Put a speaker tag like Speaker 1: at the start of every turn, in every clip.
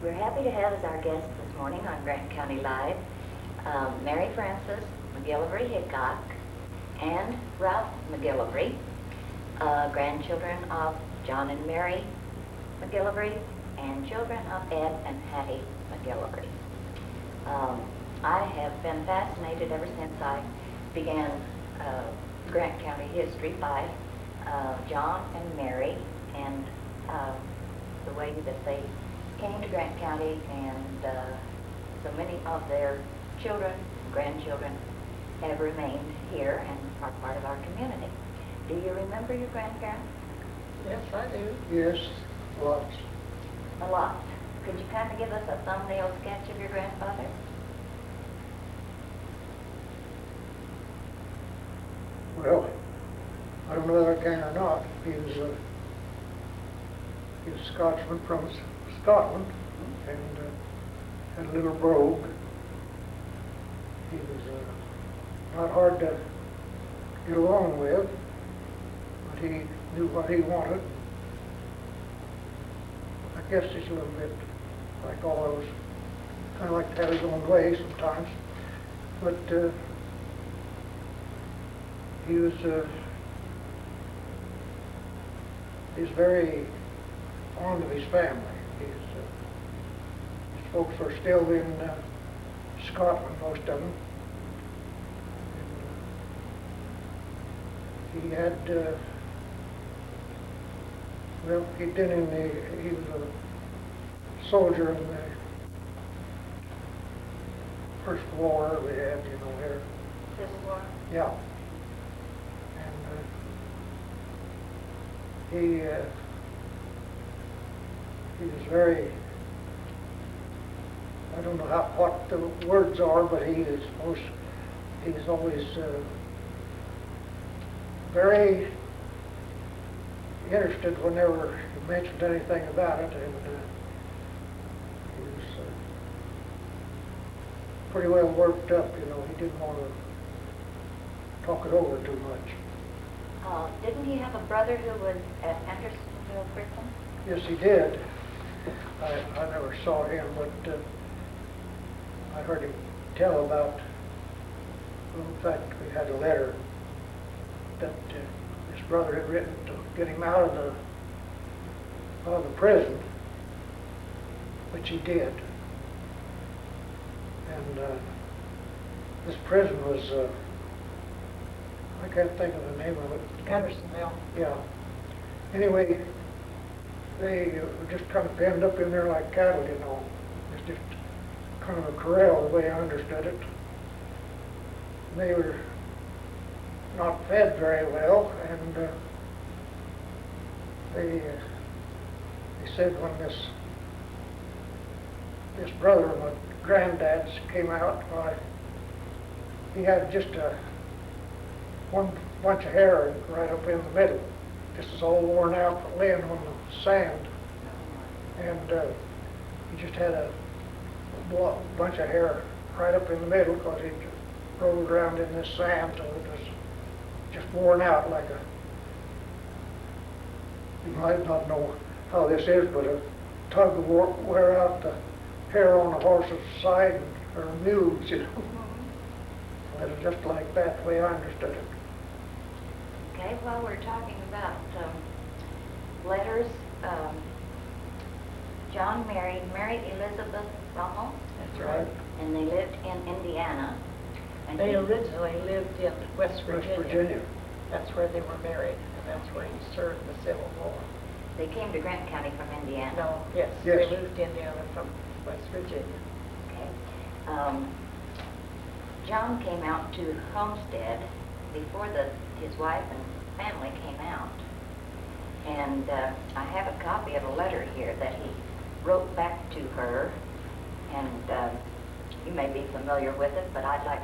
Speaker 1: We're happy to have as our guest this morning on Grant County Live, Mary Frances McGillivray Hickok and Ralph McGillivray, grandchildren of John and Mary McGillivray and children of Ed and Hattie McGillivray. I have been fascinated ever since I began Grant County history by John and Mary and the way that they came to Grant County, and so many of their children and grandchildren have remained here and are part of our community. Do you remember your grandparents?
Speaker 2: Yes, I do.
Speaker 3: Yes, lots.
Speaker 1: A lot. Could you kind of give us a thumbnail sketch of your grandfather?
Speaker 3: Well, I don't know whether I can or not. He was a Scotsman from Scotland, and had a little brogue. He was not hard to get along with, but he knew what he wanted. I guess he's a little bit like all of us, kind of like to have his own way sometimes. But he was very fond of his family. His folks are still in Scotland, most of them. And, he had, well, he was a soldier in the First War we had, you know, here.
Speaker 1: Civil War?
Speaker 3: Yeah. And he was very, I don't know what the words are, but he's always very interested whenever he mentioned anything about it, and he was pretty well worked up, you know. He didn't want to talk it over too much.
Speaker 1: Didn't he have a brother who was at Andersonville Prison?
Speaker 3: Yes, he did. I never saw him, but I heard him tell about, well, in fact, we had a letter that his brother had written to get him out of the prison, which he did. And this prison was, I can't think of the name of it.
Speaker 2: Andersonville.
Speaker 3: Yeah. Anyway, they were just kind of penned up in there like cattle, you know. It's just kind of a corral, the way I understood it. And they were not fed very well, and they said when this brother of my granddad's came out, why, he had just one bunch of hair right up in the middle. This is all worn out, laying on the sand. And he just had a bunch of hair right up in the middle because he rolled around in this sand, so it was just worn out like a, you might not know how this is, but a tug will wear out the hair on a horse's side or a mule's, you know. It was just like that, the way I understood it.
Speaker 1: Okay, well, we're talking about letters. John married Mary Elizabeth Rummel.
Speaker 2: That's right.
Speaker 1: And they lived in Indiana. And
Speaker 2: They originally lived in West Virginia.
Speaker 3: West Virginia.
Speaker 2: That's where they were married, and that's where he served the Civil War.
Speaker 1: They came to Grant County from Indiana.
Speaker 2: No, yes,
Speaker 3: Yes.
Speaker 2: they moved Indiana from West Virginia.
Speaker 1: Okay. John came out to Homestead before his wife and family came out. And I have a copy of a letter here that he wrote back to her, and you may be familiar with it, but I'd like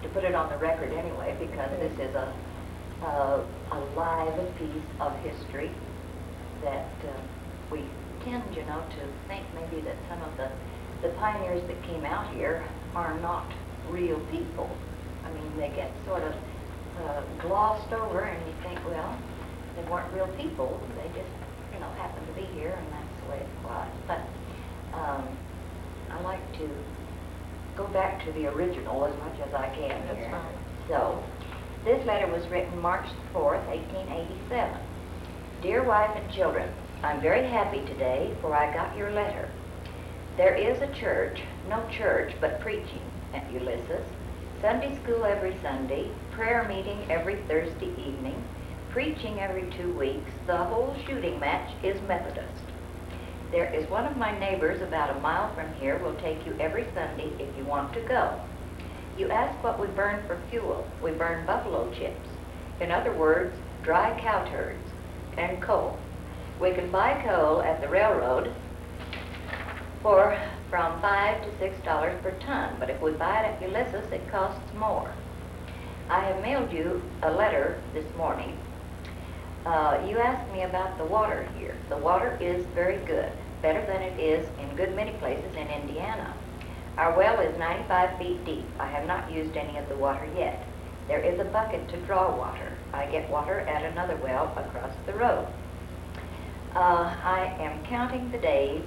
Speaker 1: to put it on the record anyway, because this is a live piece of history that we tend, you know, to think maybe that some of the pioneers that came out here are not real people. I mean, they get sort of glossed over, and you think, well, they weren't real people. They just, you know, happened to be here, and that's the way it was. But I like to go back to the original as much as I can
Speaker 2: That's
Speaker 1: here.
Speaker 2: fine.
Speaker 1: So, this letter was written March 4th, 1887. Dear wife and children, I'm very happy today, for I got your letter. There is a church, no church, but preaching at Ulysses, Sunday school every Sunday, prayer meeting every Thursday evening, preaching every 2 weeks. The whole shooting match is Methodist. There is one of my neighbors about a mile from here will take you every Sunday if you want to go. You ask what we burn for fuel. We burn buffalo chips. In other words, dry cow turds and coal. We can buy coal at the railroad for from $5 to $6 per ton, but if we buy it at Ulysses, it costs more. I have mailed you a letter this morning. You asked me about the water here. The water is very good, better than it is in good many places in Indiana. Our well is 95 feet deep. I have not used any of the water yet. There is a bucket to draw water. I get water at another well across the road. I am counting the days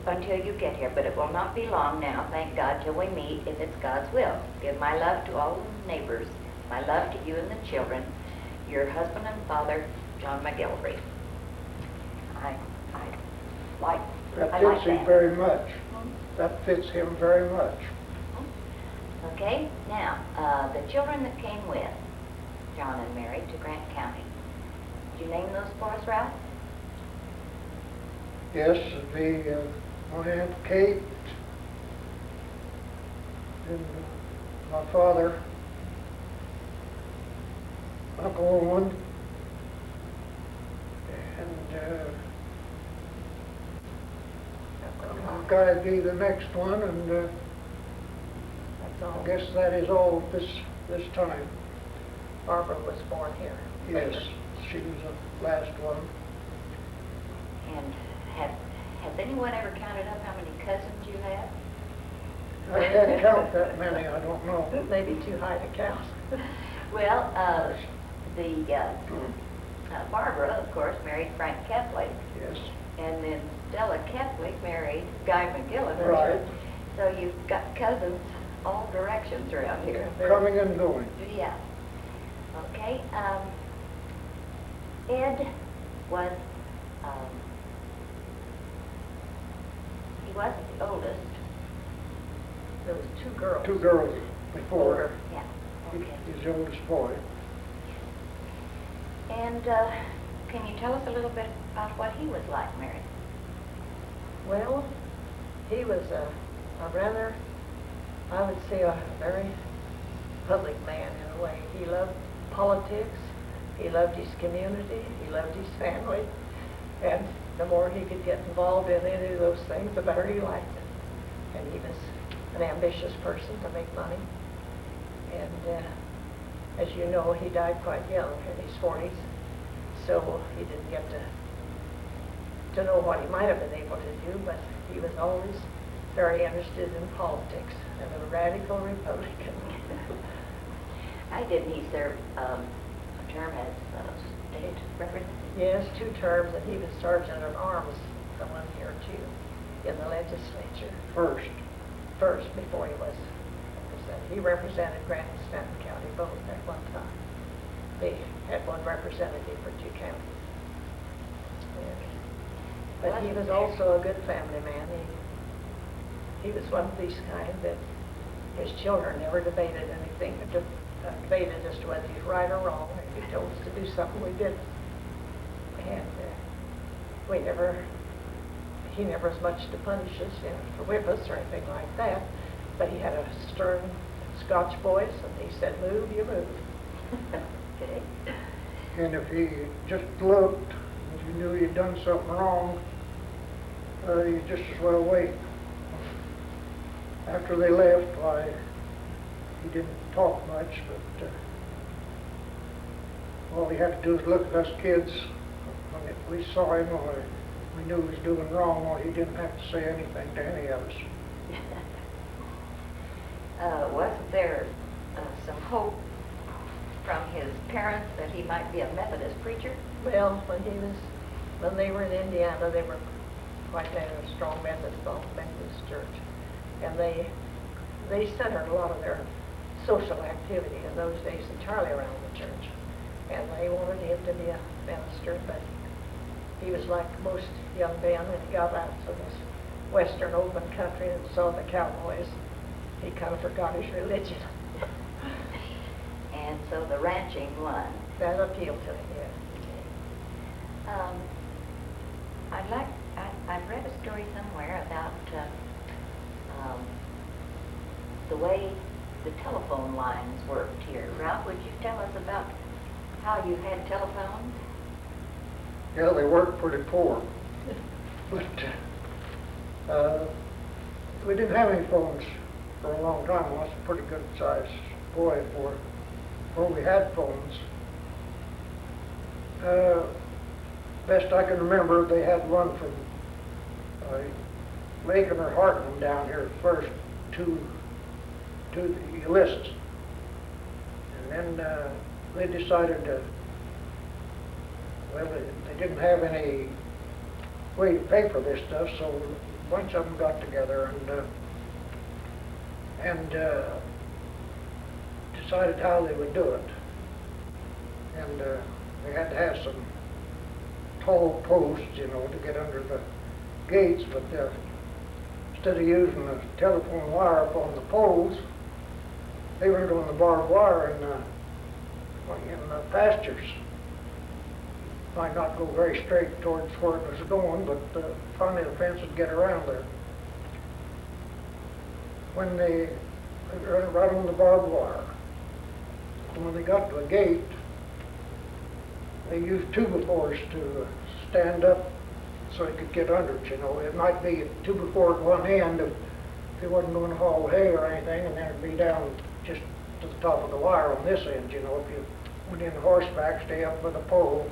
Speaker 1: until you get here, but it will not be long now, thank God, till we meet, if it's God's will. Give my love to all the neighbors, my love to you and the children, your husband and father, John McGillivray. I like
Speaker 3: That
Speaker 1: I
Speaker 3: fits
Speaker 1: like
Speaker 3: him
Speaker 1: that.
Speaker 3: very much. That fits him very much.
Speaker 1: Okay, now, the children that came with John and Mary to Grant County. Did you name those for us, Ralph?
Speaker 3: Yes, it'd be my Aunt Kate and my father, Uncle Owen, and Guy would be the next one, and
Speaker 2: That's all.
Speaker 3: I guess that is all this time.
Speaker 2: Barbara was born here.
Speaker 3: Yes, she was the last one.
Speaker 1: And has anyone ever counted up how many cousins you have?
Speaker 3: I can't count that many, I don't know.
Speaker 2: It may be too high to count.
Speaker 1: Well, Barbara, of course, married Frank Kepley,
Speaker 3: Yes,
Speaker 1: and then Stella Kepley married Guy McGillivray.
Speaker 3: right,
Speaker 1: So you've got cousins all directions around here.
Speaker 3: coming and going.
Speaker 1: Yeah. Okay. Ed was, he wasn't the oldest.
Speaker 2: There was 2 girls.
Speaker 3: 2 girls before,
Speaker 2: Older.
Speaker 1: Yeah. Okay.
Speaker 3: his oldest boy.
Speaker 1: And can you tell us a little bit about what he was like, Mary?
Speaker 2: Well, he was a rather, I would say, a very public man in a way. He loved politics, he loved his community, he loved his family, and the more he could get involved in any of those things, the better he liked it. And he was an ambitious person to make money. And as you know, he died quite young, in his 40s, so he didn't get to know what he might have been able to do, but he was always very interested in politics and a radical Republican.
Speaker 1: I didn't he serve a term as state representative?
Speaker 2: Yes, 2 terms, and he was sergeant at arms for 1 year or 2 in the legislature. First, before he was represented. He represented Grant and Stanton County both at one time. They had one representative for 2 counties. But he was also a good family man. He was one of these kind that his children never debated anything, debated as to whether he's right or wrong. If he told us to do something, we did. And he never was much to punish us, to whip us or anything like that. But he had a stern Scotch voice, and he said, "Move, you move."
Speaker 1: Okay.
Speaker 3: And if he just looked, if you knew you'd done something wrong, you just as well wait. After they left, why, he didn't talk much, but all he had to do was look at us kids. When we saw him, or we knew he was doing wrong, or he didn't have to say anything to any of us.
Speaker 1: Wasn't there some hope from his parents that he might be a Methodist preacher?
Speaker 2: Well, when he was when they were in Indiana, they were quite a strong Methodist church. And they centered a lot of their social activity in those days entirely around the church. And they wanted him to be a minister, but he was like most young men when he got out to this western open country and saw the cowboys. He kind of forgot his religion.
Speaker 1: And so the ranching won.
Speaker 2: That appealed to him, yes.
Speaker 1: I've read a story somewhere about the way the telephone lines worked here. Ralph, would you tell us about how you had telephones?
Speaker 3: Yeah, they worked pretty poor. But we didn't have any phones for a long time. I was a pretty good sized boy before we had phones. Best I can remember, they had one from Macon or Hartman down here first to the Ulysses. And then they decided to, well, they didn't have any way to pay for this stuff, so a bunch of them got together and decided how they would do it. And they had to have some tall posts, you know, to get under the gates, but instead of using the telephone wire up on the poles, they went on the barbed wire in the pastures. Might not go very straight towards where it was going, but finally the fence would get around there. When they were right on the barbed wire, when they got to a gate, they used 2x4s to stand up so he could get under it, you know. It might be a 2x4 at one end if he wasn't going to haul hay or anything, and then it'd be down just to the top of the wire on this end, you know. If you went in horseback, stay up with a pole.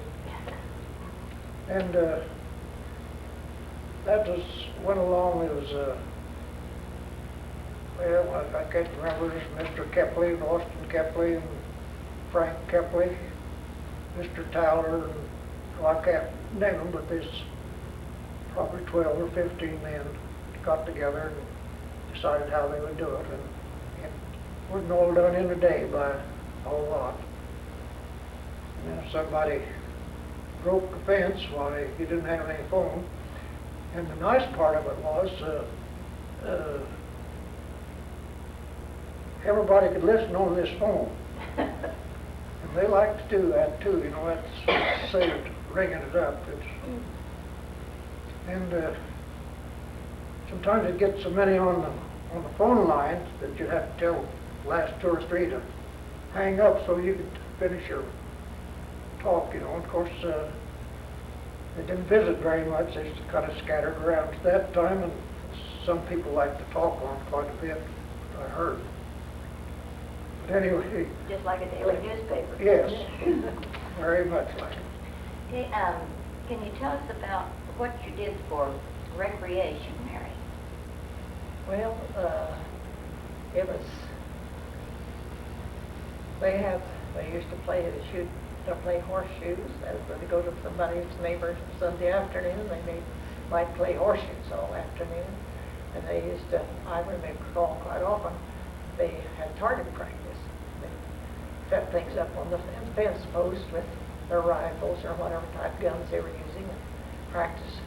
Speaker 3: And that went along. It was, well, I can't remember, it was Mr. Kepley and Austin Kepley and Frank Kepley, Mr. Towler, and well, I can't name them, but there's probably 12 or 15 men got together and decided how they would do it. And it wasn't all done in a day by a whole lot. And then somebody broke the fence while he didn't have any phone. And the nice part of it was everybody could listen on this phone. And they like to do that too, you know. That's saved ringing it up. And sometimes it gets so many on the phone lines that you'd have to tell the last 2 or 3 to hang up so you could finish your talk, you know. Of course, they didn't visit very much. They just kind of scattered around at that time, and some people liked to talk on quite a bit, I heard. But anyway.
Speaker 1: Just like a daily newspaper.
Speaker 3: Yes, very much like it.
Speaker 1: Okay, can you tell us about what you did for recreation, Mary?
Speaker 2: Well, it was, they used to play horseshoes. As they go to somebody's neighbor's Sunday afternoon, they might play horseshoes all afternoon. And they used to, I remember quite often, they had target practice. They set things up on the fence post with their rifles or whatever type guns they were using, and practice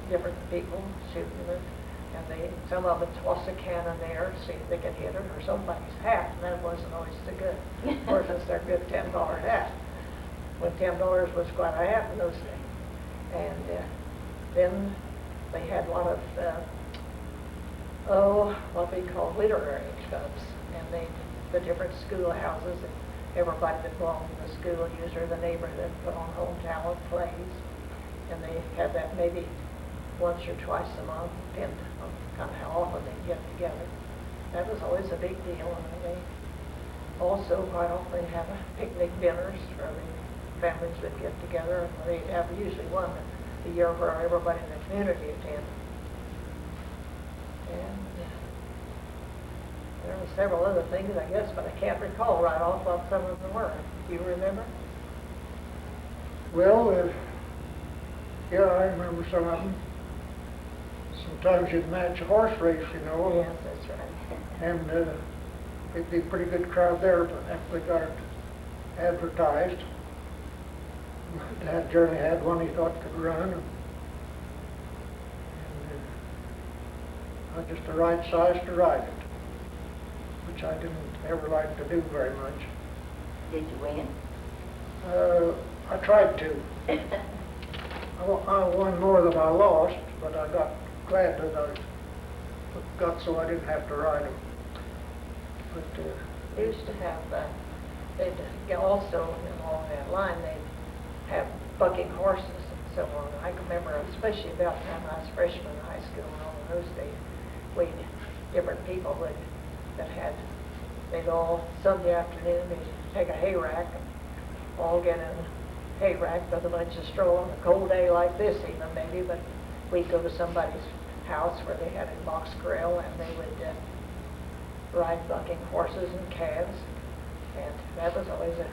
Speaker 2: different people shooting them. And some of them toss a cannon there to see if they could hit it, or somebody's hat, and that wasn't always so good. Of course, it's their good $10 hat, when $10 was quite a hat in those days. And then they had a lot of, what we call literary clubs, and the different schoolhouses, and everybody that belonged to the school, usually the neighborhood, put on home talent plays, and they had that maybe once or twice a month, depending on kind of how often they get together. That was always a big deal, and they also quite often have picnic dinners where the families would get together, and they'd have usually one a year where everybody in the community attended. And there were several other things, I guess, but I can't recall right off what some of them were. Do you remember?
Speaker 3: Well, Yeah, I remember some of them. Sometimes you'd match a horse race, you know.
Speaker 2: Yes, that's right.
Speaker 3: And it'd be a pretty good crowd there, but after they got it advertised. My dad generally had one he thought could run. And I was just the right size to ride it, which I didn't ever like to do very much.
Speaker 1: Did you win?
Speaker 3: I tried to. I won more than I lost, but I got glad that I got so I didn't have to ride them. But
Speaker 2: They used to have, they'd also, along that line, they'd have bucking horses and so on. I can remember, especially about the time I was freshman in high school and all in those days, we'd, different people that had, they'd all, Sunday afternoon, they'd take a hay rack and all get in a hay rack with a bunch of straw on a cold day like this even maybe, but we'd go to somebody's house where they had a box corral and they would ride bucking horses and calves, and that was always a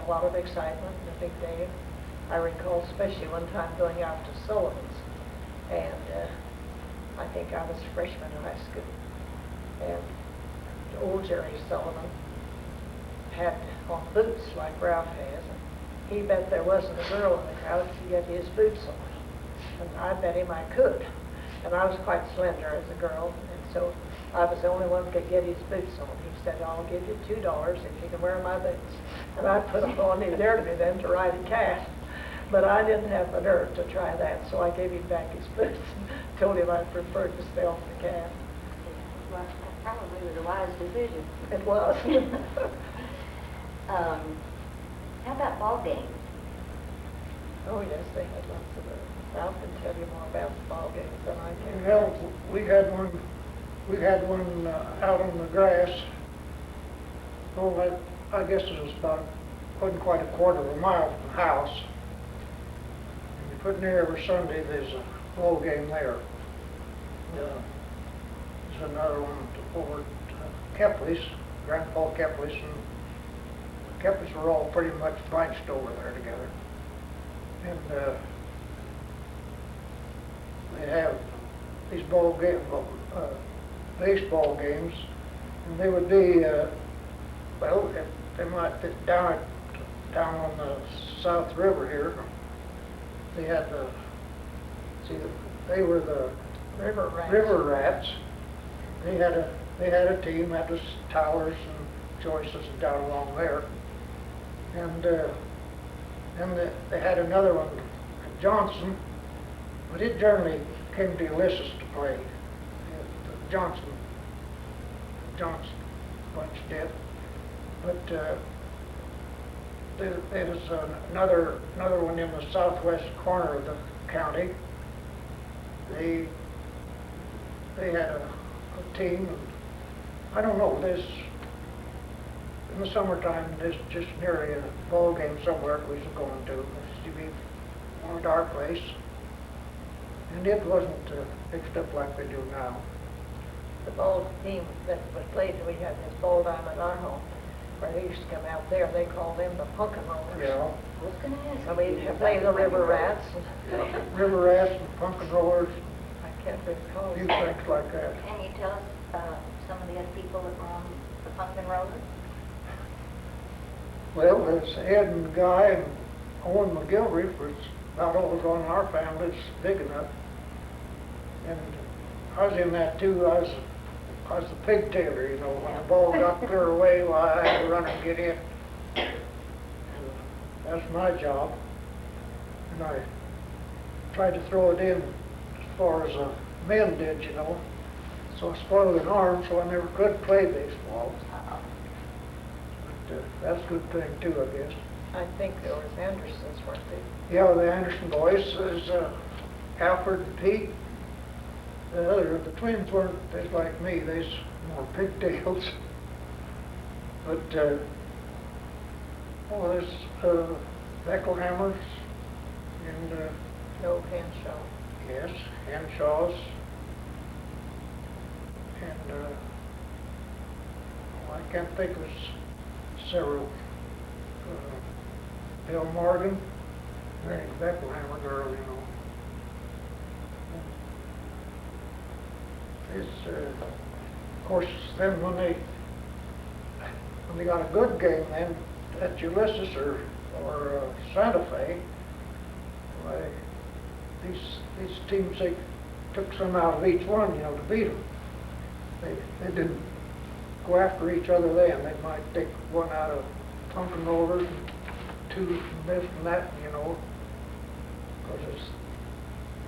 Speaker 2: lot of excitement and a big day. I recall especially one time going out to Sullivan's, and I think I was a freshman in high school, and old Jerry Sullivan had on boots like Ralph has, and he bet there wasn't a girl in the crowd could get his boots on, and I bet him I could, and I was quite slender as a girl, and so I was the only one who could get his boots on. He said, "I'll give you $2 if you can wear my boots." And I put them on. He dared me then to ride a calf. But I didn't have the nerve to try that, so I gave him back his boots and told him I preferred to stay off the calf.
Speaker 1: Well, that probably was a wise decision.
Speaker 2: It was.
Speaker 1: How about ball games?
Speaker 2: Oh, yes, they had lots of those. Ralph can tell you more about the ball games than I can.
Speaker 3: well, we had one out on the grass. Oh, I guess it was wasn't quite a quarter of a mile from the house. And you put near every Sunday, there's a ball game there. There's another one over at Kepley's, Grandpa Kepley's, and the Kepleys were all pretty much bunched over there together. And they have these baseball games, and they would be, well, they might be down on the South River here. They had they were the
Speaker 2: River Rats.
Speaker 3: River Rats. They had a team, that was Towers and Joyce's down along there, and then they had another one at Johnson, but it generally came to Ulysses to play. The Johnson bunch did, but there was another one in the southwest corner of the county. They had a team, and I don't know, in the summertime, there's just nearly a ball game somewhere we was going to. It used to be one at our place, and it wasn't fixed up like they do now.
Speaker 2: The ball team that was played, we had this ball diamond at our home, where they used to come out there. They called them the Punkin' Rollers.
Speaker 3: Yeah.
Speaker 1: I was going to ask.
Speaker 2: So we'd play the River Rats.
Speaker 3: River Rats and Punkin' Rollers,
Speaker 2: I can't recall.
Speaker 3: a few things like that.
Speaker 1: Can you tell us some of the other people that were on the Pumpkin Rollers?
Speaker 3: Well, there's Ed and Guy and Owen McGilvery, was about all that's on our family. It's big enough. And I was in that too. I was the pigtailer, you know. When the ball got clear away, well, I had to run and get in. And that's my job. And I tried to throw it in as far as men did, you know. So I spoiled an arm, so I never could play baseball. But that's a good thing too, I guess.
Speaker 2: I think there was Andersons, weren't they?
Speaker 3: Yeah, the Anderson boys is Alfred and Pete. The twins weren't just like me, they's more pigtails. But there's Beckelhammers and
Speaker 2: No Henshaw.
Speaker 3: yes, Henshaws, and I can't think of several. Bill Morgan, Mary Bethlehem girl, you know. It's, of course, then when they got a good game then at Ulysses or Santa Fe, why, these teams, they took some out of each one, you know, to beat them. They didn't go after each other then. They might take one out of Punkenrovers and two from this and that, you know, because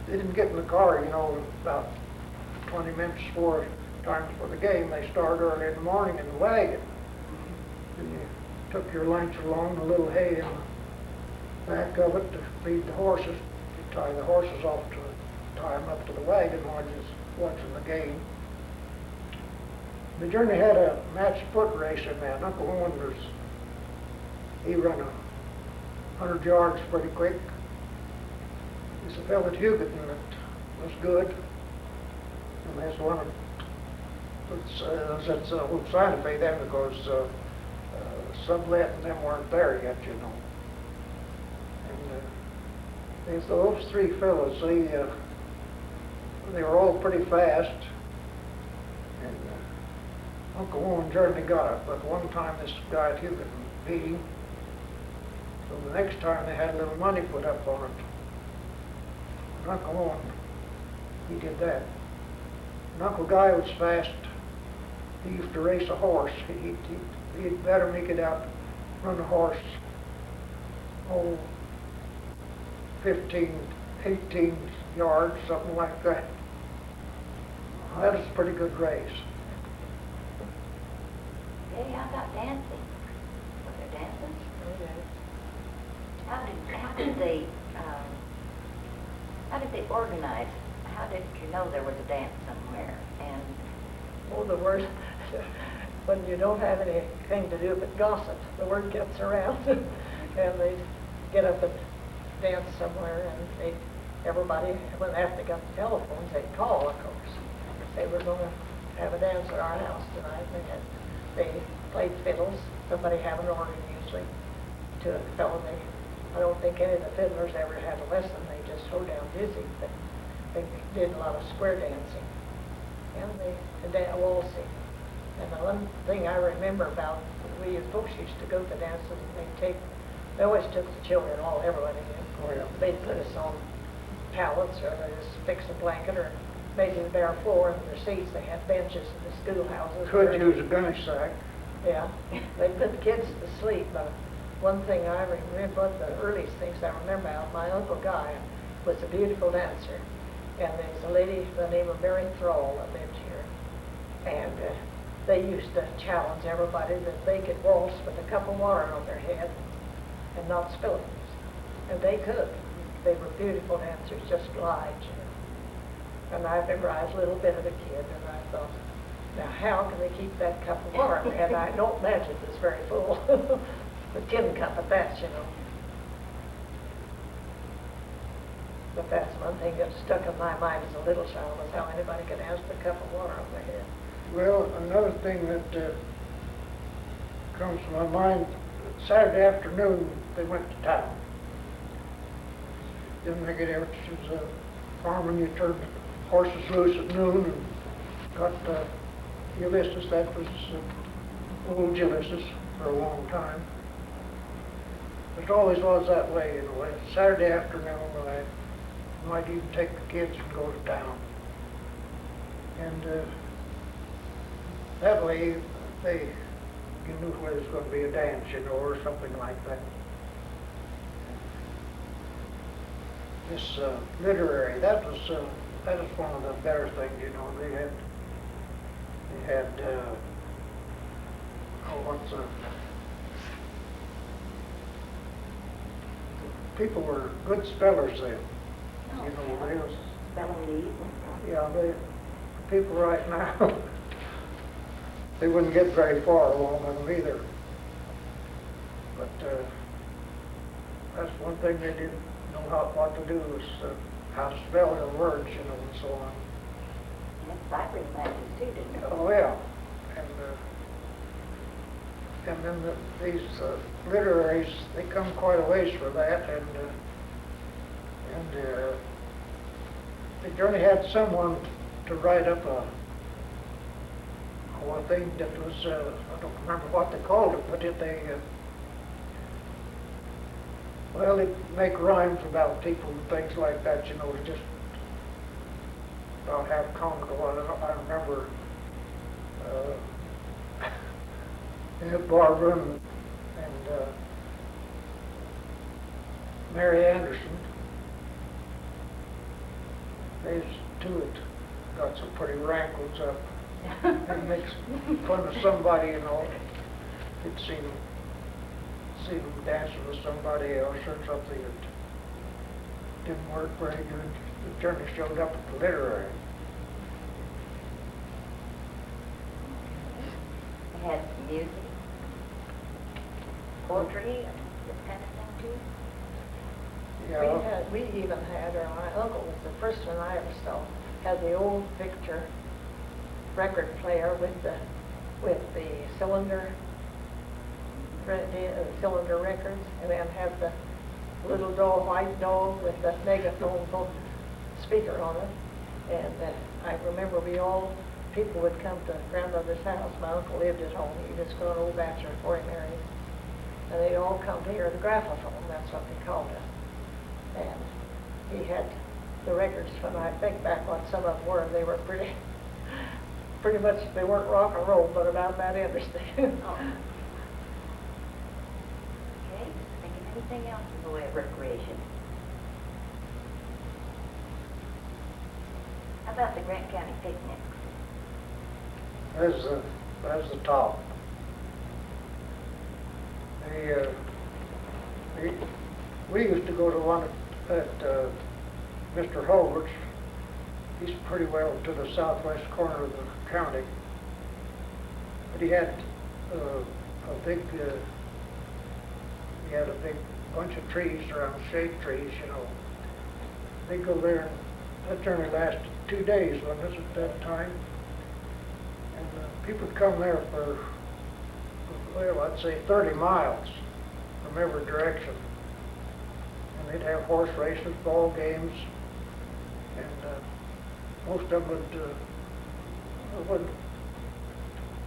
Speaker 3: they didn't get in the car, you know, about 20 minutes before time for the game. They started early in the morning in the wagon. And you took your lunch along, a little hay in the back of it to feed the horses. You tie the horses off to tie them up to the wagon while you're watching the game. The journey had a matched foot race in that. Uncle Owen he ran 100 yards pretty quick. There's a fellow at Hickok that was good. And there's one that's old Santa Fe then because Sublet and them weren't there yet, you know. And there's those three fellows, they were all pretty fast. And Uncle Owen generally got it, but one time this guy at Hickok beat him. So the next time they had a little money put up on it. And Uncle Owen, he did that. And Uncle Guy was fast. He used to race a horse. He'd bet him he could outrun a horse, 15, 18 yards, something like that. That was a pretty good race.
Speaker 1: Hey, how about dancing? Was there dancing?
Speaker 2: Oh, yes.
Speaker 1: How did they organize? How did you know there was a dance somewhere? And
Speaker 2: Oh, the worst, when you don't have anything to do but gossip, the word gets around, and they get up and dance somewhere, and everybody, after they got the telephones, they'd call, of course. They were going to have a dance at our house tonight, and they played fiddles. Somebody had an organ usually to a fellow. I don't think any of the fiddlers ever had a lesson. They just throw down music, but they did a lot of square dancing. And they waltzing. And the one thing I remember about, we as folks used to go to dances, and they always took the children, everybody in.
Speaker 3: Oh, yeah.
Speaker 2: They'd put us on pallets, or they just fix a blanket, or maybe the bare floor and their seats. They had benches in the schoolhouses.
Speaker 3: Could use a gunny sack.
Speaker 2: Yeah, they put the kids to sleep. But one thing I remember, one of the earliest things I remember about, my Uncle Guy was a beautiful dancer. And there's a lady by the name of Mary Thrall that lived here. And they used to challenge everybody that they could waltz with a cup of water on their head and not spill it. And they could. They were beautiful dancers, just glide, you know. And I remember I was a little bit of a kid, and I thought, now how can they keep that cup of water? And I don't imagine it's very full. The tin cup at that, you know. But that's one thing that stuck in my mind as a little child, was how anybody could ask the cup of water on their head.
Speaker 3: Well, another thing that comes to my mind, Saturday afternoon, they went to town. Didn't make any difference. It was a farm, and you turned horses loose at noon and got Ulysses. That was old Ulysses for a long time. It always was that way, you know. Saturday afternoon, I might even take the kids and go to town. And that way, you knew where there was going to be a dance, you know, or something like that. This literary, that was one of the better things, you know. They had people were good spellers then. You know, they was, yeah, people right now, they wouldn't get very far along with them either. But that's one thing they didn't know what to do, was how to spell their words, you know, and so on.
Speaker 1: and ciphering matches too, didn't it?
Speaker 3: Oh, yeah. And then these literaries, they come quite a ways for that, and And they generally had someone to write up a thing that was, I don't remember what they called it, but well, they'd make rhymes about people and things like that, you know. It was just about half comical. I remember Barbara and Mary Anderson. These two had got some pretty rankles up. And makes fun of somebody, you know. You'd see them dancing with somebody else or something that didn't work very good. The journey showed up at the literary.
Speaker 1: They had music, poetry, and this kind of thing too.
Speaker 3: Yeah.
Speaker 2: We even had, or my uncle was the first one I ever saw, had the old Victor record player with the cylinder records, and then have the little white dog with the megaphone speaker on it. And I remember people would come to grandmother's house. My uncle lived at home. He was an old bachelor before he married. And they'd all come to hear the graphophone. That's what they called it. And he had the records. When I think back what some of them were, they were pretty much, they weren't rock and roll, but about that interesting.
Speaker 1: Oh. Okay, think of anything else in the way of recreation? How about the Grant County picnics?
Speaker 3: That's the top. We used to go to one at Mr. Howard's. He's pretty well to the southwest corner of the county. But he had a big bunch of trees around, shade trees, you know. They'd go there, and that journey lasted 2 days, wasn't it, at that time? And people would come there for, well, I'd say 30 miles from every direction. And they'd have horse races, ball games, and most of them wouldn't,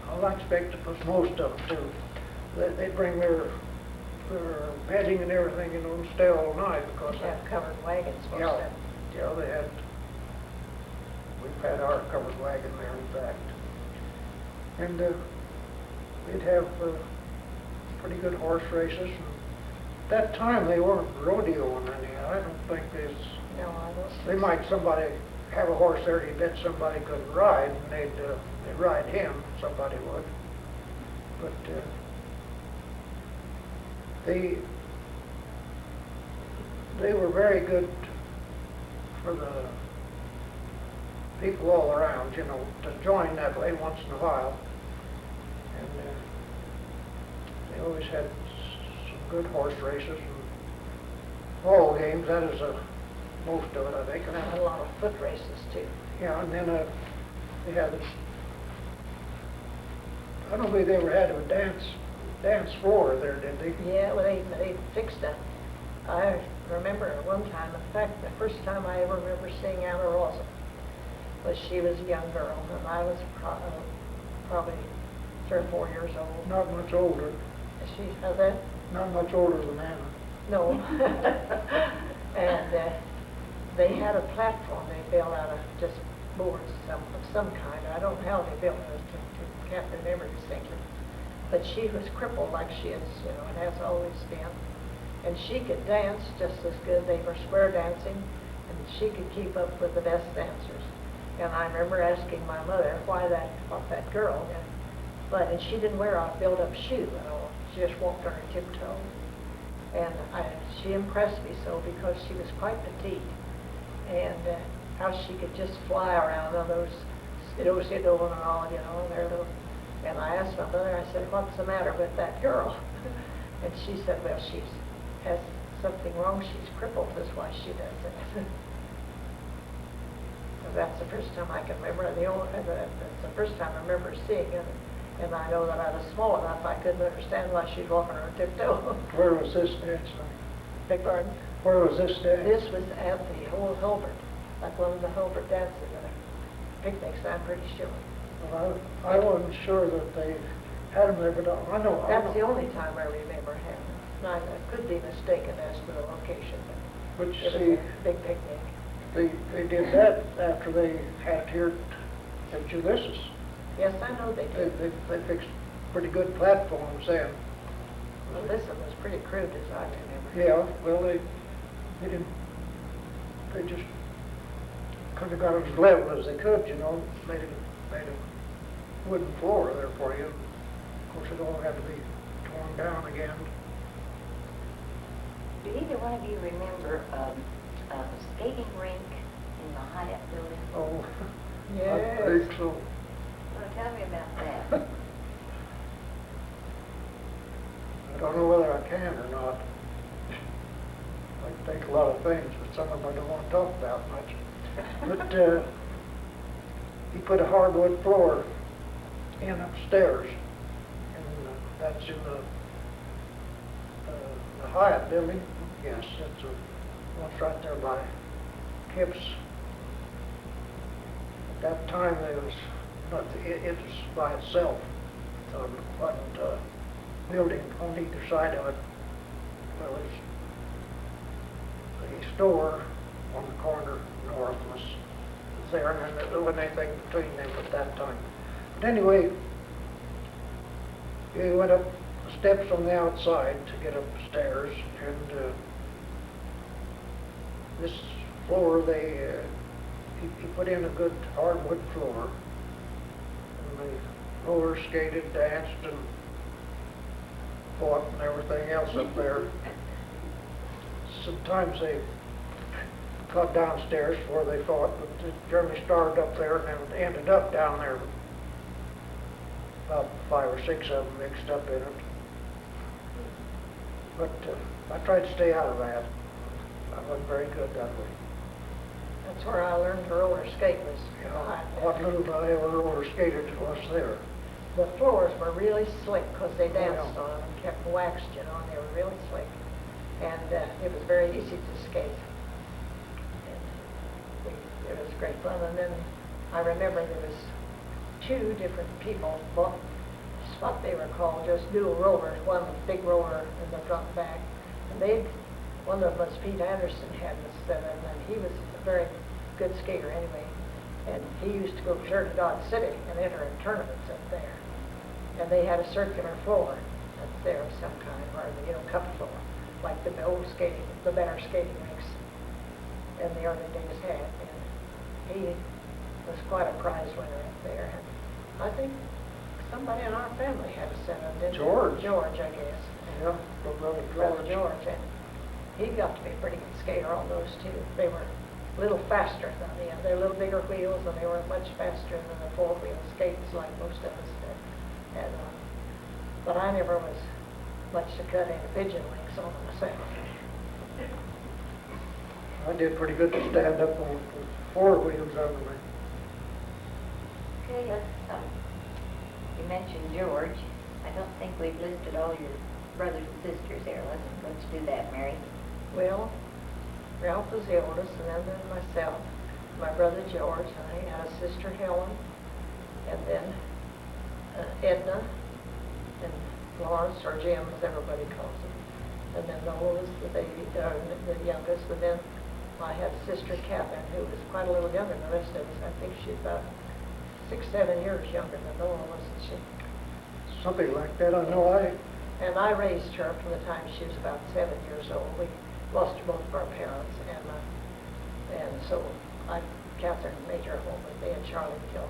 Speaker 3: I'll expect it was most of them too. They'd bring their bedding and everything, you know, and stay all night because
Speaker 2: They have covered wagons most of them.
Speaker 3: Yeah, we've had our covered wagon there, in fact. And they'd have pretty good horse races. And at that time, they weren't rodeoing any. I don't think
Speaker 2: No, I don't.
Speaker 3: they might somebody have a horse there he bet somebody couldn't ride, and they'd ride him, somebody would. But they were very good for the people all around, you know, to join that way once in a while. And they always had some good horse races and ball games. That is most of it, I think.
Speaker 2: And a lot of foot races too.
Speaker 3: Yeah, and then they had, I don't believe they ever had a dance floor there, did they?
Speaker 2: Yeah, well, they fixed it. I remember one time, in fact, the first time I ever remember seeing Anna Rosa was she was a young girl, and I was probably 3 or 4 years old.
Speaker 3: Not much older.
Speaker 2: She has that?
Speaker 3: Not much older than Anna.
Speaker 2: No. And they had a platform they built out of just boards of some kind. I don't know how they built it. I can't remember distinctly. But she was crippled like she is, you know, and has always been. And she could dance just as good. They were square dancing, and she could keep up with the best dancers. And I remember asking my mother what that girl, and she didn't wear a built-up shoe at all. She just walked on her tiptoe. And she impressed me so because she was quite petite, and how she could just fly around on those skidoo and all, you know, their little. And I asked my mother, I said, "What's the matter with that girl?" And she said, "Well, she has something wrong. She's crippled. That's why she does it." That's the first time I can remember. That's the first time I remember seeing it. And I know that I was small enough I couldn't understand why she'd walk on her tiptoe.
Speaker 3: Where was this dance?
Speaker 2: Big garden.
Speaker 3: Where was this dance?
Speaker 2: This was at the old Hulbert, like one of the Hulbert dances, picnics, I'm pretty sure.
Speaker 3: Well, I wasn't sure that they had them there, but I know.
Speaker 2: That's the only time I remember having it. And I could be mistaken as to the location, but
Speaker 3: But you
Speaker 2: it was
Speaker 3: see,
Speaker 2: a big picnic.
Speaker 3: they did that after they had it here at Ulysses.
Speaker 2: Yes, I know they
Speaker 3: They,
Speaker 2: did.
Speaker 3: they fixed pretty good platforms then.
Speaker 2: Well, this one was pretty crude as I remember.
Speaker 3: Yeah, well, they didn't, they just could have got it as level as they could, you know, made a wooden floor there for you. Of course, it all had to be torn down again.
Speaker 1: Do either one of you remember a skating rink in the Hyatt building?
Speaker 3: Oh,
Speaker 2: Yes.
Speaker 3: I think so.
Speaker 1: Well, tell me about that.
Speaker 3: I don't know whether I can or not. I can think a lot of things, but some of them I don't want to talk about much. But he put a hardwood floor in upstairs, and that's in the Hyatt building. Yes, it's one's right there by Kip's. At that time, there was not it was by itself, so it wasn't a building on either side of it. There was a store on the corner north was there, and there wasn't anything between them at that time. But anyway, we went up the steps on the outside to get upstairs, and this floor, he put in a good hardwood floor, and the roller skated, danced, and fought and everything else up there. Sometimes they got downstairs before they fought, but it generally started up there and then ended up down there. About 5 or 6 of them mixed up in it. But I tried to stay out of that. I wasn't very good that way.
Speaker 2: That's where I learned to roller skate was
Speaker 3: You
Speaker 2: in
Speaker 3: know,
Speaker 2: the Hyatt.
Speaker 3: what little I ever roller skated was there.
Speaker 2: The floors were really slick because they danced
Speaker 3: Yeah.
Speaker 2: on them and kept waxed, you know, and they were really slick. And it was very easy to skate. And it was great fun. And then I remember there was 2 different people, both what they were called, just dual rollers. One was big roller in the front and back. And one of them was Pete Anderson had this, and he was a very good skater anyway. And he used to go clear to Dodge City and enter in tournaments up there. And they had a circular floor up there of some kind, or cup floor, like the old skating, the better skating rinks in the early days had. And he was quite a prize winner up there. And I think somebody in our family had a set of them, didn't they?
Speaker 3: George.
Speaker 2: George, I guess.
Speaker 3: Yeah, my brother
Speaker 2: Brother
Speaker 3: George.
Speaker 2: George. And he got to be a pretty good skater on those 2. They were a little faster than the other. They're a little bigger wheels, and they were much faster than the 4-wheel skates like most of us had on. But I never was much to cut any pigeon wings on myself.
Speaker 3: I did pretty good to stand up on 4 wheels under me.
Speaker 1: Okay, you mentioned George. I don't think we've listed all your brothers and sisters here. Let's do that, Mary.
Speaker 2: Well, Ralph was the oldest, and then myself, my brother George, and I had a sister Helen, and then Edna, and Lawrence, or Jim, as everybody calls him. And then the oldest, the youngest, and then I had a sister Catherine, who was quite a little younger than the rest of us. I think she's about 6, 7 years younger than Noah, wasn't she?
Speaker 3: Something like that. I know
Speaker 2: And I raised her from the time she was about 7 years old. We lost both of our parents, and so Catherine made her home with me and Charlie till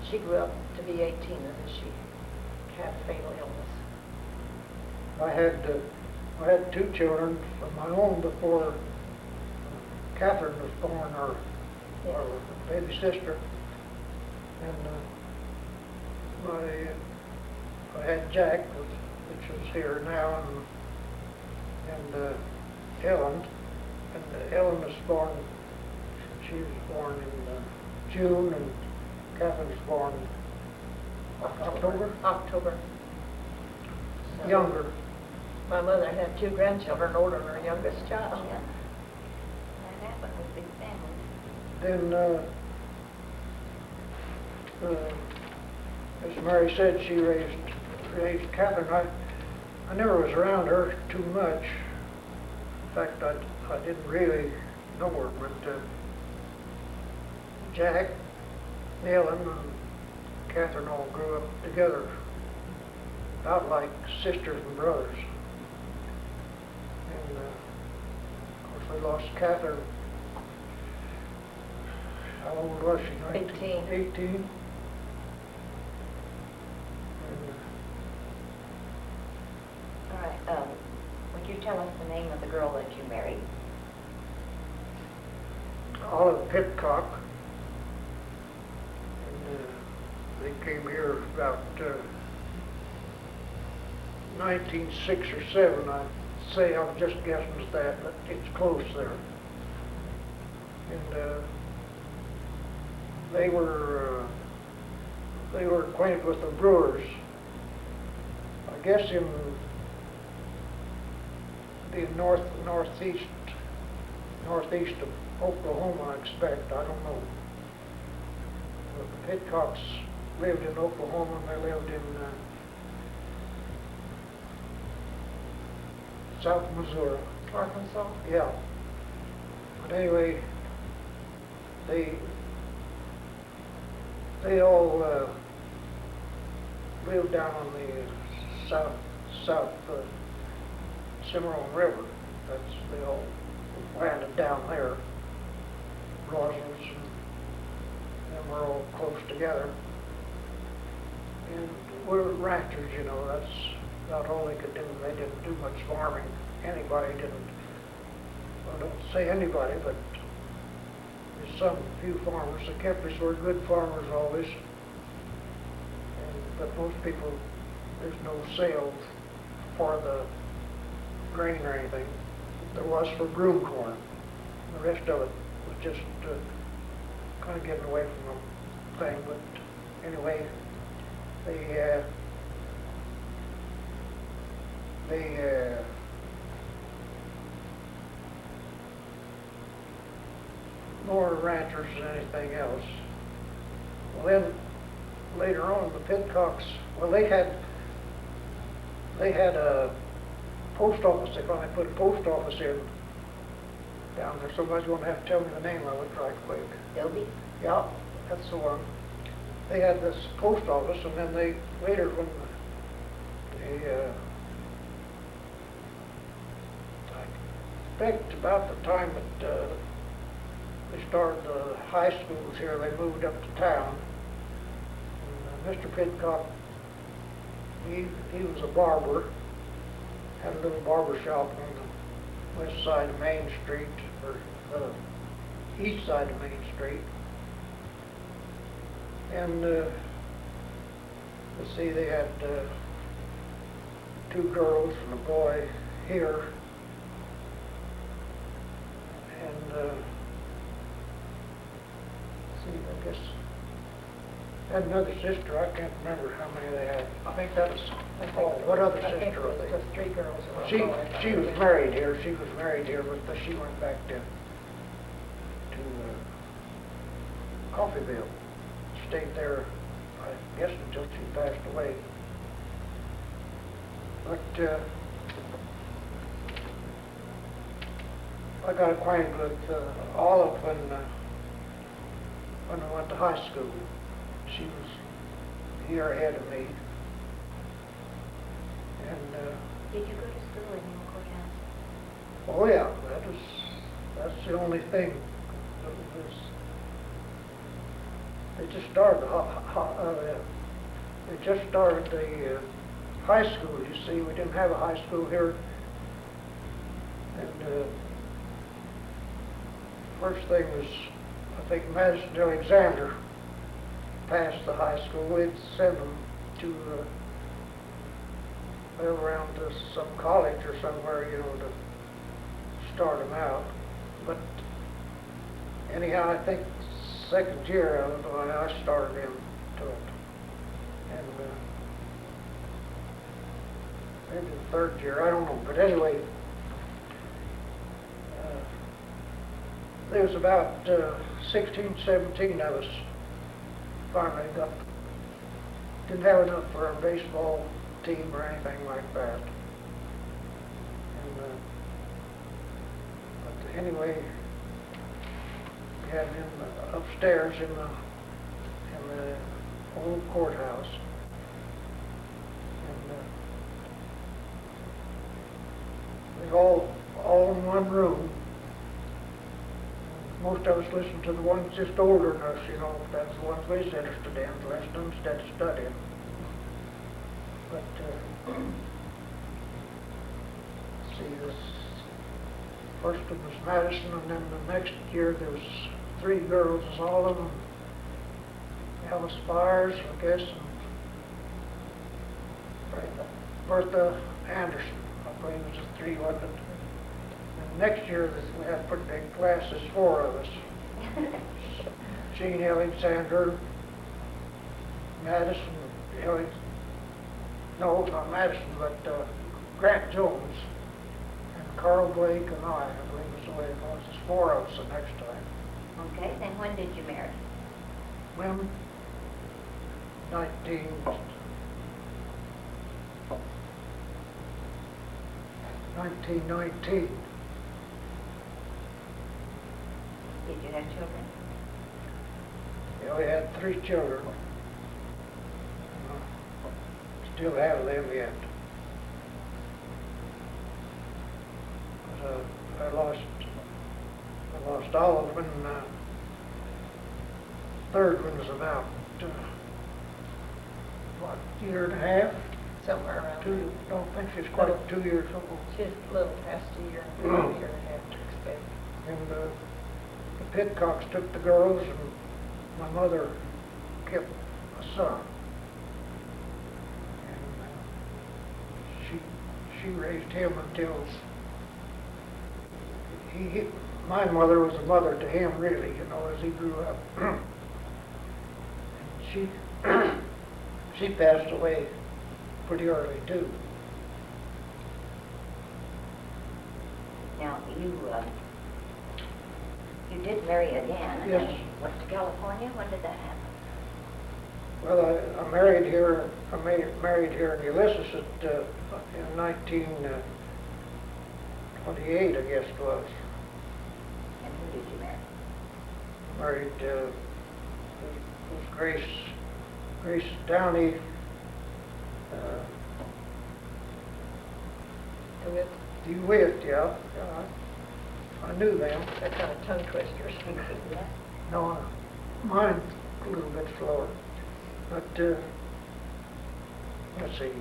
Speaker 2: she grew up to be 18, and then she had a fatal illness.
Speaker 3: I had 2 children of my own before Catherine was born, our baby sister. And I had Jack, which is here now, and Ellen. And Ellen was born, she was born in June, and Catherine was born October?
Speaker 2: October. So
Speaker 3: Younger.
Speaker 2: my mother had 2 grandchildren older than her youngest child.
Speaker 1: Yeah.
Speaker 3: then, as Mary said, she raised Catherine. I never was around her too much. In fact, I didn't really know her, but Jack, Ellen, and Catherine all grew up together, about like sisters and brothers. And of course, we lost Catherine. How old was she?
Speaker 2: 18.
Speaker 3: 18. And,
Speaker 1: All right, would you tell us the name of the girl that you married?
Speaker 3: Olive Hickok. And they came here about 1906 or 7. I'd say I'm just guessing at that, but it's close there. And they were acquainted with the Brewers. I guess in the northeast of Oklahoma, I expect. I don't know. But the Hickoks lived in Oklahoma, and they lived in South Missouri.
Speaker 2: Arkansas?
Speaker 3: Yeah. But anyway, they all lived down on the south Cimarron River. They all landed down there. Rosals and them were all close together. And we're ranchers, you know. That's about all they could do. They didn't do much farming. Anybody didn't. Well, I don't say anybody, but there's some few farmers. The Kemplers were good farmers always. But most people, there's no sale for the grain or anything. There was for broom corn. The rest of it was just kind of getting away from the thing. But anyway, they more ranchers than anything else. Well, then later on, the Pitcocks, well, they had a post office. They finally put a post office in down there. Somebody's going to have to tell me the name of it right quick.
Speaker 1: Dobie?
Speaker 3: Yeah, that's the one. They had this post office, and then they later, when I expect about the time that they started the high schools here, they moved up to town. And, Mr. Pitcock, he was a barber, had a little barber shop on the west side of Main Street, or the east side of Main Street. And let's see, they had 2 girls and a boy here. And see, I guess had another sister. I can't remember how many they had. I think that was. Oh, what other sister were they?
Speaker 2: Just 3 girls.
Speaker 3: She was married here. She was married here, but she went back to Coffeyville. Stayed there, I guess, until she passed away. But I got acquainted with Olive when I went to high school. She was a year ahead of me. And
Speaker 1: Did you go to school in your courthouse?
Speaker 3: oh yeah, that's the only thing. They just started the high school. You see, we didn't have a high school here, and first thing was, I think, Madison Alexander passed the high school. We'd send them to around to some college or somewhere, you know, to start them out. But anyhow, I think second year I started into it, and maybe the third year, I don't know. But anyway, there was about 16, 17 of us finally didn't have enough for a baseball team or anything like that. And, but anyway, we had him upstairs in the old courthouse. And we all in one room. Most of us listened to the ones just older than us, you know, that's the ones we was interested in, to listen to them instead of studying. But, see, this first one was Madison, and then the next year there was 3 girls, all of them Alice Byers, I guess, and Bertha Anderson, I believe was the 3, wasn't it? And next year we had pretty big classes, 4 of us. Jean Alexander, Madison, no, not Madison, but Grant Jones, and Carl Blake and I believe was the way it was. There's 4 of us the next time.
Speaker 1: Okay, then when did you marry?
Speaker 3: When? 1919.
Speaker 1: Did you have children?
Speaker 3: Yeah, we had 3 children. Still have them yet. But, I lost all of them. And, third one was about what, year and a half?
Speaker 2: Somewhere around
Speaker 3: 2. Don't think she's quite 2 years old.
Speaker 2: Just a little past a year and a half to expect.
Speaker 3: And the Hickoks took the girls, and my mother kept a son. And she raised him until my mother was a mother to him, really, you know, as he grew up. And she passed away pretty early too.
Speaker 1: Now, you did marry again.
Speaker 3: Yes.
Speaker 1: And went to California. When did that happen?
Speaker 3: Well, I married here. I married here in Ulysses in 1928, I guess it was.
Speaker 1: And who did you marry?
Speaker 3: Married was Grace Downey. DeWitt, yeah. I knew them.
Speaker 2: They're kind of tongue twisters.
Speaker 1: Yeah.
Speaker 3: No, mine's a little bit slower. But let's see.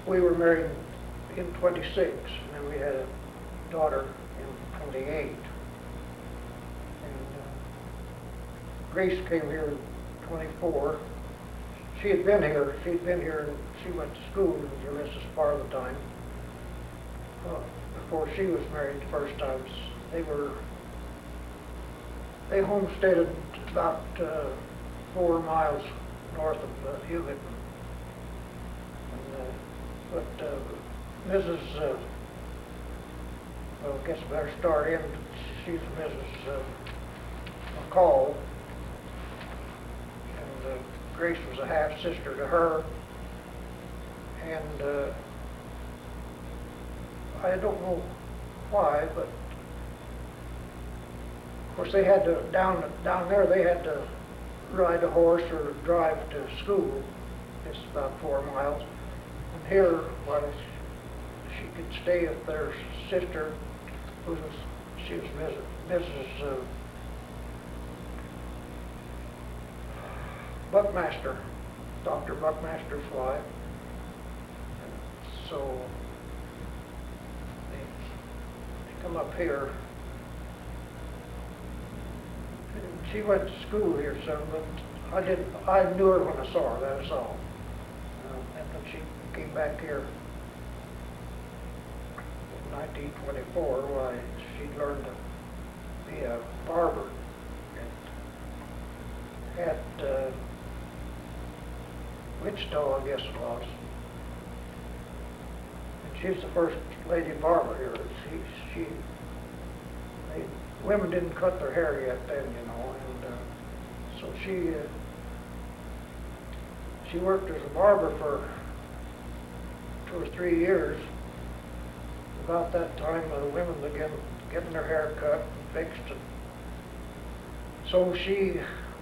Speaker 3: We were married in 26, and then we had a daughter in 28. And Grace came here in 24. She'd been here, and she went to school in Ulysses part of the time. Before she was married the first time, they homesteaded about 4 miles north of Hickok. But Mrs. Well, I guess I better start in. She's Mrs. McCall, and Grace was a half-sister to her. And I don't know why, but of course they had to, down there they had to ride a horse or drive to school. It's about 4 miles. And here, well, she could stay with their sister, she was Mrs. Buckmaster, Dr. Buckmaster's wife. So they come up here. And she went to school here some, but I knew her when I saw her, that's all. And when she came back here in 1924, why, she learned to be a barber at Wichita, I guess it was. And she's the first lady barber here. women didn't cut their hair yet then, you know, and so she worked as a barber for 2 or 3 years. About that time, the women began getting their hair cut and fixed, and so she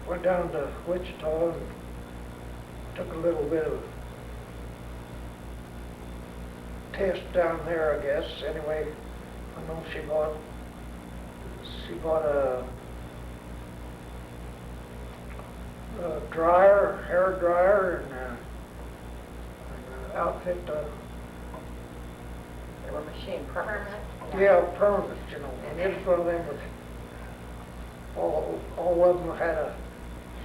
Speaker 3: went down to Wichita and took a little bit of test down there, I guess. Anyway, I know she bought a dryer, hair dryer, and an outfit.
Speaker 2: They were machine permanent.
Speaker 3: Yeah, permanent, you know. And it was one of them with all of them had a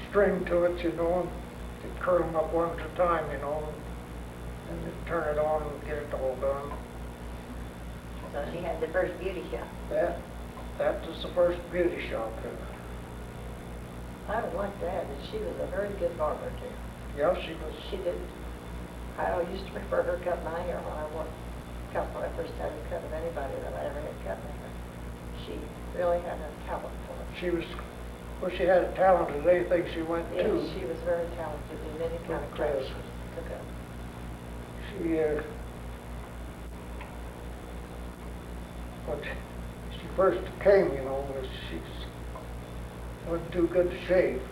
Speaker 3: string to it, you know, and you'd curl them up one at a time, you know, and you'd turn it on and get it all done.
Speaker 1: So she had the first beauty shop.
Speaker 3: That was the first beauty shop.
Speaker 2: I would like to add that she was a very good barber too.
Speaker 3: Yeah, she was.
Speaker 2: She did. I used to prefer her cut my hair when I first started cutting anybody that I ever had cut my hair. She really had a talent for it.
Speaker 3: She was. Well, she had a talent in anything she went
Speaker 2: Yes,
Speaker 3: to.
Speaker 2: she was very talented in any kind of craft she took up.
Speaker 3: When she first came, you know, she wasn't too good to shave.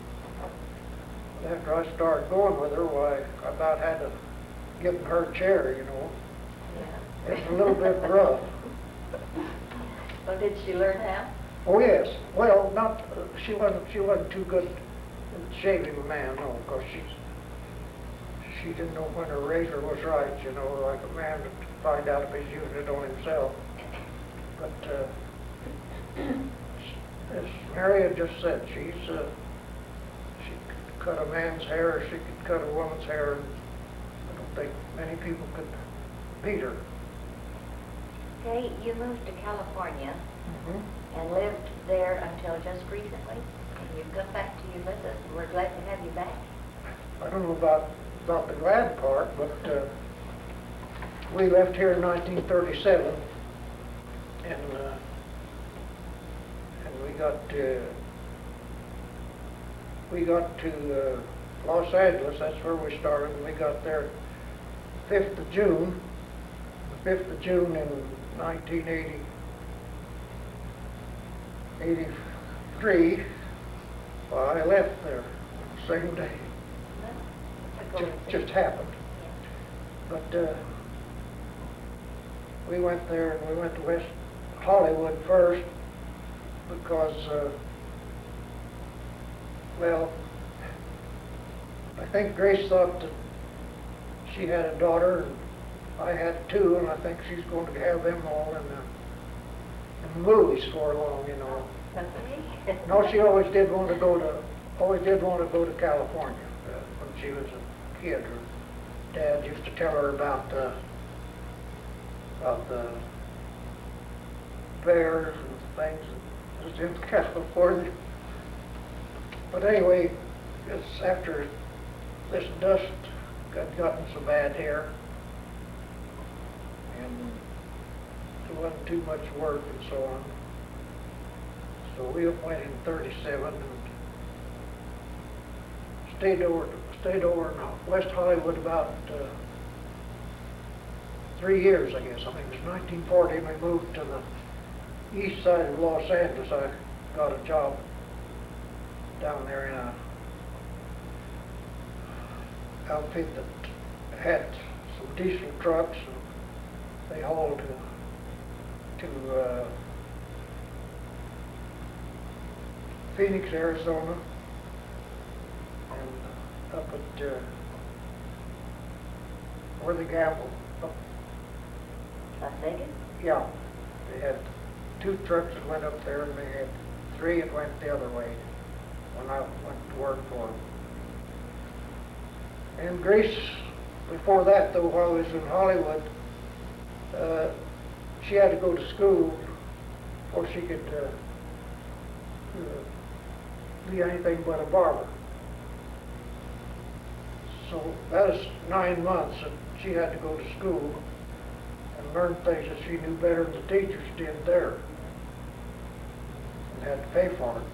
Speaker 3: But after I started going with her, why, I about had to give her a chair, you know.
Speaker 2: Yeah.
Speaker 3: It was a little bit rough.
Speaker 1: Well, did she learn how?
Speaker 3: Oh yes. Well, not she wasn't too good at shaving a man, no, because she didn't know when her razor was right, you know, like a man would find out if he's using it on himself. But as Mary had just said, she could cut a man's hair, she could cut a woman's hair, and I don't think many people could beat her.
Speaker 1: Okay, you moved to California
Speaker 3: Mm-hmm.
Speaker 1: and lived there until just recently, and you've come back to Ulysses, and we're glad to have you back.
Speaker 3: I don't know about the glad part, but we left here in 1937, and we got to Los Angeles. That's where we started. And we got there 5th of June, the 5th of June in 1983. Well, I left there the same day. Just happened. But we went there, and we went to West Hollywood first because, well, I think Grace thought that she had a daughter, and I had 2, and I think she's going to have them all in the movies for long, you know. No, she always did want to go to California when she was a kid. Her dad used to tell her about the bears and things that was in California. But anyway, it's after this dust had gotten so bad here, and there wasn't too much work and so on. So we went in 37 and stayed over in West Hollywood about 3 years, I guess. I think it was 1940, and we moved to the east side of Los Angeles. I got a job down there in a outfit that had some diesel trucks, and they hauled to Phoenix, Arizona, and up at where they gamble.
Speaker 1: Las Vegas?
Speaker 3: Yeah, they had 2 trucks that went up there, and they had 3 that went the other way when I went to work for them. And Grace, before that, though, while I was in Hollywood, she had to go to school before she could be anything but a barber. So that was 9 months that she had to go to school and learn things that she knew better than the teachers did there. had to pay for it.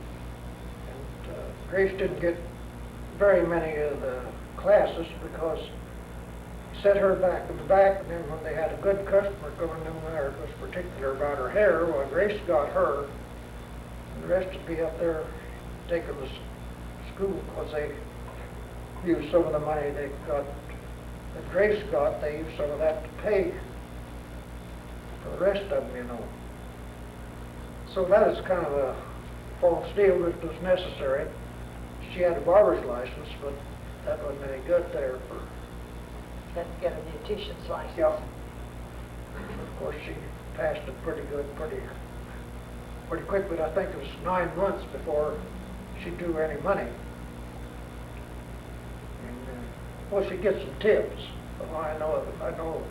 Speaker 3: And Grace didn't get very many of the classes because he set her back in the back, and then when they had a good customer coming in there who was particular about her hair, well, Grace got her, and the rest would be up there taking the school because they used some of the money they got, that Grace got, they used some of that to pay for the rest of them, you know. So that is kind of a false deal that was necessary. She had a barber's license, but that wasn't any good there for...
Speaker 2: Had to get a beautician's license.
Speaker 3: Yeah. Of course, she passed it pretty good, pretty quick, but I think it was 9 months before she drew any money. And, well, she gets some tips. Well, I know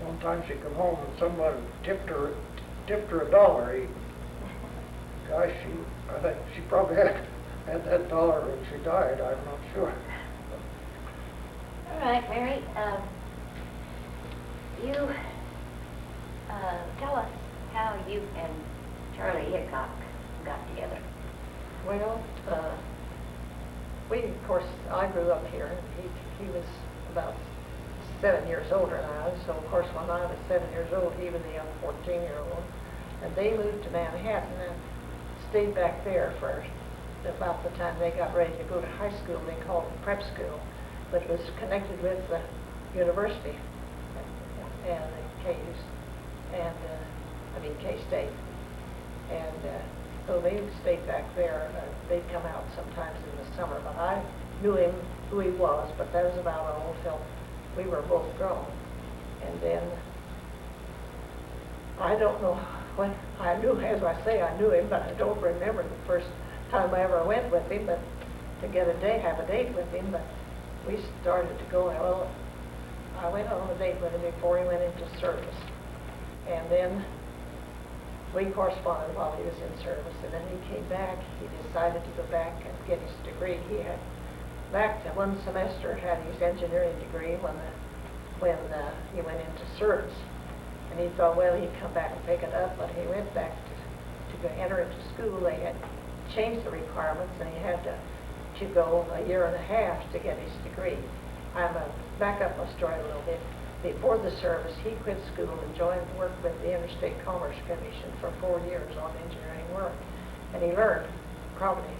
Speaker 3: one time she come home and someone tipped her $1 even. Gosh, I think she probably had that dollar when she died, I'm not sure.
Speaker 1: All right, Mary, you tell us how you and Charlie Hickok got together.
Speaker 2: Well, of course, I grew up here, and he was about 7 years older than I was, so of course when I was 7 years old, he was a young 14-year-old. And they moved to Manhattan and stayed back there for about the time they got ready to go to high school. They called it prep school, but it was connected with the university and KU's, and K-State. And so they stayed back there. They'd come out sometimes in the summer, but I knew him, who he was, but that was about all till we were both grown. And then, I don't know when, I knew, as I say, I knew him, but I don't remember the first time I ever went with him, but to have a date with him, but we started to go, well, I went on a date with him before he went into service. And then we corresponded while he was in service, and then he came back. He decided to go back and get his degree. He had back to one semester had his engineering degree when he went into service. And he thought, well, he'd come back and pick it up, but he went back to go enter into school. They had changed the requirements, and he had to go a year and a half to get his degree. I'm going to back up my story a little bit. Before the service, he quit school and joined work with the Interstate Commerce Commission for 4 years on engineering work. And he learned probably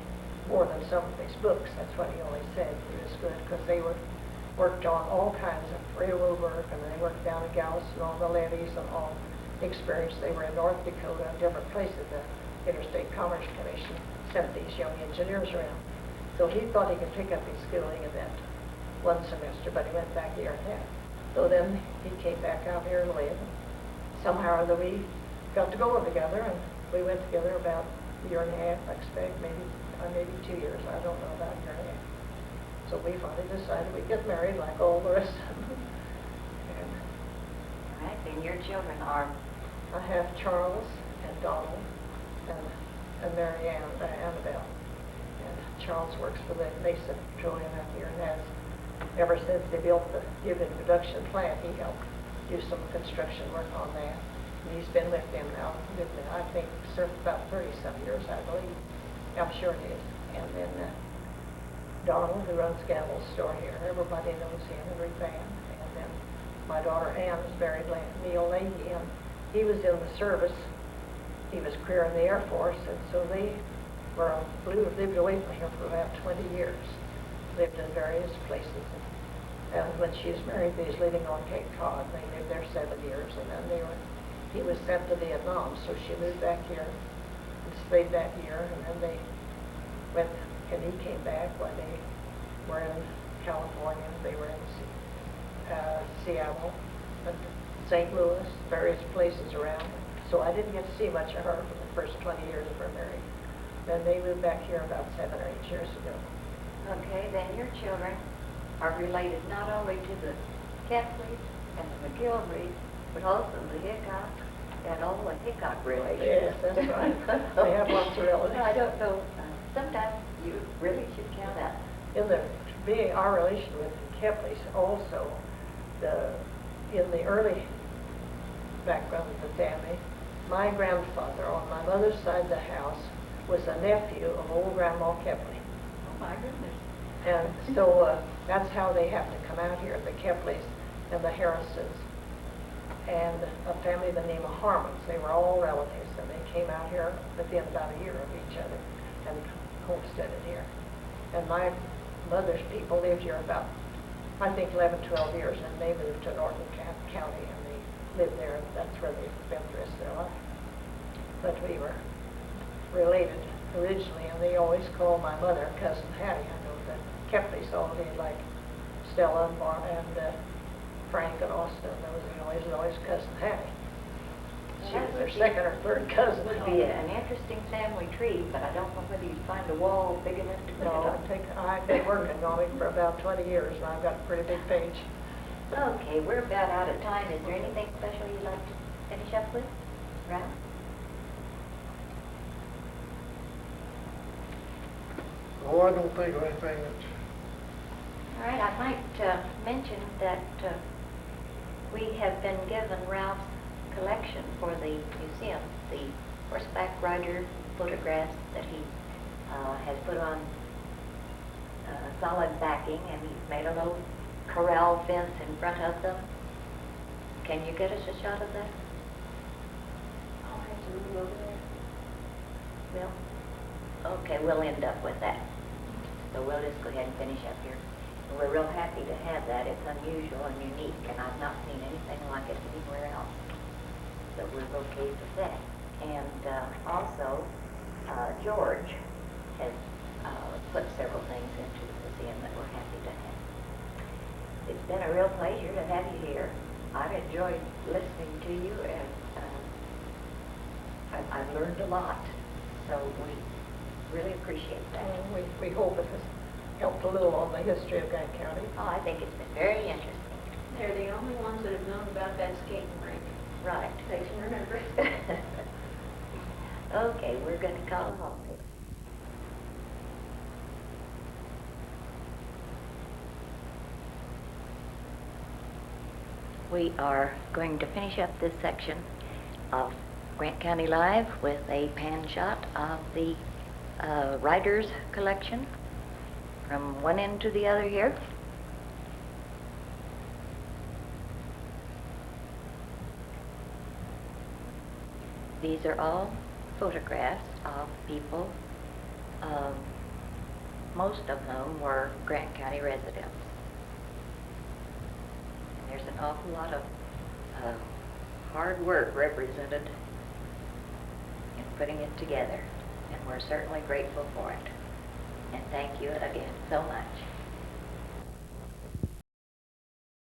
Speaker 2: more than some of his books. That's what he always said. He was good because they worked on all kinds of railroad work, and they worked down in Galveston on the levees and all experience. They were in North Dakota and different places. The Interstate Commerce Commission sent these young engineers around. So he thought he could pick up his schooling in that one semester, but he went back a year and a half. So then he came back out here to live. Somehow or other we got to go together, and we went together about a year and a half, I expect, maybe 2 years. I don't know, about a year and a half. So we finally decided we'd get married like all the rest of them. And
Speaker 1: All right, then your children are?
Speaker 2: I have Charles and Donald and Mary Ann, Annabelle. And Charles works for the Mesa Petroleum out here, and has ever since they built the Gibbon production plant, he helped do some construction work on that. And he's been with them now, I think, served about 30-some years, I believe. I'm sure he is. And then Donald, who runs Gamble's store here, everybody knows him, every fan. And then my daughter Ann is married Neil Leahy, and he was in the service. He was career in the Air Force, and so they lived away from him for about 20 years. Lived in various places. And when she was married, they was living on Cape Cod. They lived there 7 years, and then he was sent to Vietnam, so she moved back here and stayed that year, and then they went, and he came back when they were in California. They were in Seattle and St. Louis, various places around. So I didn't get to see much of her for the first 20 years of her marriage. Then they moved back here about 7 or 8 years ago.
Speaker 1: Okay, then your children are related not only to the Kepleys and the McGillicreys, but also the Hickok and all the Hickok relations.
Speaker 2: Yes, that's right. They have lots of relatives.
Speaker 1: I don't know. Sometimes you really should count out.
Speaker 2: Being our relation with the Kepleys also, in the early background of the family, my grandfather on my mother's side of the house was a nephew of old Grandma Kepley.
Speaker 1: Oh, my goodness.
Speaker 2: And so that's how they have to come out here, the Kepleys and the Harrisons, and a family by the name of Harmons. They were all relatives, and they came out here within about a year of each other and homesteaded here. And my mother's people lived here about, I think, 11, 12 years, and they moved to Norton County, and they lived there, and that's where they've been the rest of their life. But we were related originally, and they always called my mother Cousin Hattie. I know the Kepleys all did, like Stella and Frank and Austin. Those was always Cousin Hattie. She was their second or third cousin.
Speaker 1: Would be an interesting family tree, but I don't know whether you'd find a wall big enough to put it
Speaker 2: No,
Speaker 1: on.
Speaker 2: I've been working on it for about 20 years, and I've got a pretty big page.
Speaker 1: Okay, we're about out of time. Is there anything special you'd like to finish up with, Ralph?
Speaker 3: Oh, I don't think of anything that's...
Speaker 1: All right, I'd like to mention that we have been given Ralph's collection for the museum, the horseback rider photographs that he has put on solid backing, and he's made a little corral fence in front of them. Can you get us a shot of that?
Speaker 2: I'll have to move over there.
Speaker 1: Will? Okay, we'll end up with that. So we'll just go ahead and finish up here. And we're real happy to have that. It's unusual and unique, and I've not seen anything like it anywhere else. So we're real pleased with that. And also, George has put several things into the museum that we're happy to have. It's been a real pleasure to have you here. I've enjoyed listening to you, and I've learned a lot. So we really appreciate that.
Speaker 2: And we hope it has helped a little on the history of Grant County.
Speaker 1: Oh, I think it's been very interesting.
Speaker 4: They're the only ones that have known about that skating rink.
Speaker 1: Right.
Speaker 4: They can remember it.
Speaker 1: Okay, we're going to call a halt here. We are going to finish up this section of Grant County Live with a pan shot of the Riders collection from one end to the other here. These are all photographs of people, most of whom were Grant County residents. And there's an awful lot of hard work represented in putting it together, and we're certainly grateful for it. And thank you again so much.